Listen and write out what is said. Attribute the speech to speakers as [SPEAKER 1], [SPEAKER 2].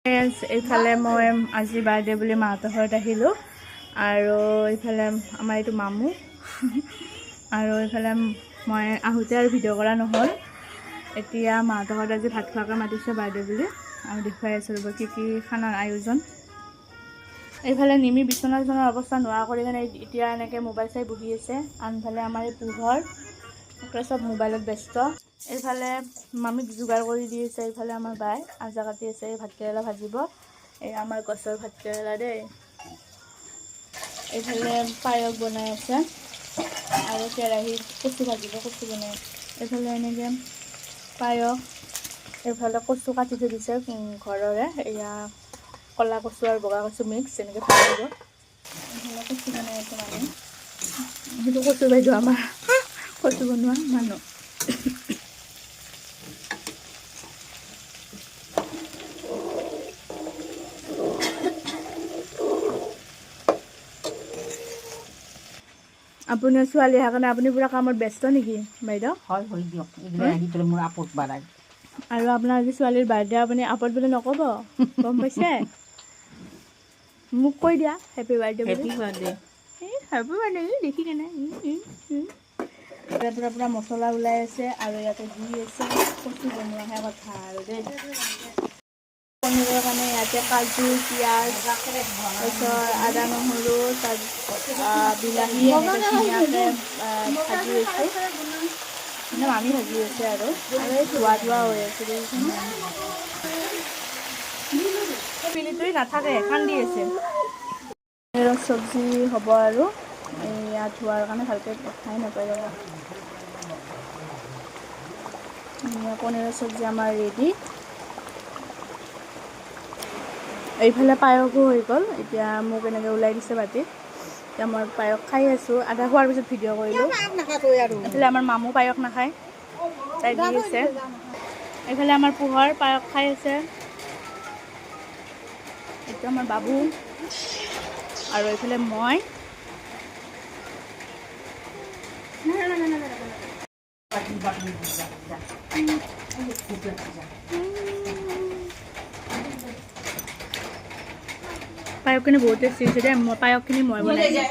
[SPEAKER 1] এইফালে মই আজি বাৰ্থডে বুলি মাহঁতৰ ঘৰত আহিলোঁ আৰু এইফালে আমাৰ এইটো মামু আৰু এইফালে মই আহোঁতে আৰু ভিডিঅ' কৰা নহ'ল। এতিয়া মাহঁতৰ ঘৰত আজি ভাত খোৱাকৈ মাতিছে বাৰ্থডে বুলি আৰু দেখুৱাই আছোঁ ৰ'ব কি কি খানাৰ আয়োজন। এইফালে নিমি বিচনাৰ অৱস্থা নোহোৱা কৰি কিনে এতিয়া এনেকৈ মোবাইল চাই বহি আছে। আনফালে আমাৰ এই পোহৰ চব মোবাইলত ব্যস্ত। এইফালে মামীক যোগাৰ কৰি দি আছে। এইফালে আমাৰ বাই আঞ্জা কাটি আছে, ভাতকেৰেলা ভাজিব। এই আমাৰ গছৰ ভাতকেৰেলা দেই। এইফালে পায়স বনাই আছে আৰু কেৰাহীত কচু ভাজিব, কচু বনাই। এইফালে এনেকৈ পায়স, এইফালে কচু কাটি থৈ দিছে ঘৰৰে, এয়া ক'লা কচু আৰু বগা কচু মিক্স এনেকৈ ভাজিব। এইফালে কচু বনাই আছে মানুহ, সেইটো কচু বাইদেউ আমাৰ কচু বনোৱা মানুহ। আপোনাৰ ছোৱালী অহাৰ কাৰণে আপুনি পুৰা কামত ব্যস্ত নেকি বাইদেউ?
[SPEAKER 2] হয় হয় দিয়ক, এইবিলাক আহি পেলাই মোৰ আপত বাঢ়ায়।
[SPEAKER 1] আৰু আপোনাৰ আজি ছোৱালীৰ বাৰ্থডে, আপুনি আপত বুলি নক'ব, গম পাইছে? মোক কৈ দিয়া হেপী বাৰ্থডে বুলি।
[SPEAKER 2] Happy birthday.
[SPEAKER 1] হেপী বাৰ্থডে দেখি কেনে পুৰা পুৰা মছলা ওলাই আছে আৰু ইয়াতে দি আছে কচু বনোৱাহে কথা আৰু দেই। পনীৰৰ কাৰণে ইয়াতে কাজু, পিঁয়াজ, তাৰপিছত আদা নহৰু, তাৰপিছত বিলাহী এনেকৈ ধুনীয়াকৈ ভাজি আছোঁ। মানে মামী ভাজি আছে আৰু এই ধোৱা হৈ আছে দেখিছেনে? পিলিতুৰি নাথাকে, কান্দি আছে। পনীৰৰ চব্জি হ'ব আৰু এয়া ধোৱাৰ কাৰণে ভালকৈ দেখাই নাপায় ৰ'বা। পনীৰৰ চব্জি আমাৰ ৰেডি। এইফালে পায়সো হৈ গ'ল। এতিয়া মোক এনেকৈ ওলাই দিছে বাটিত। এতিয়া মই পায়স খাই আছোঁ। আধা খোৱাৰ পিছত ভিডিঅ' কৰিলোঁ। এইফালে আমাৰ মামু পায়স নাখায়, তাই দি আছে। এইফালে আমাৰ পোহৰ পায়স খাই আছে। এইটো আমাৰ বাবু আৰু এইফালে মই। পায়সখিনি বহুত টেষ্টি হৈছে দেই। পায়সখিনি মই বনাইছোঁ।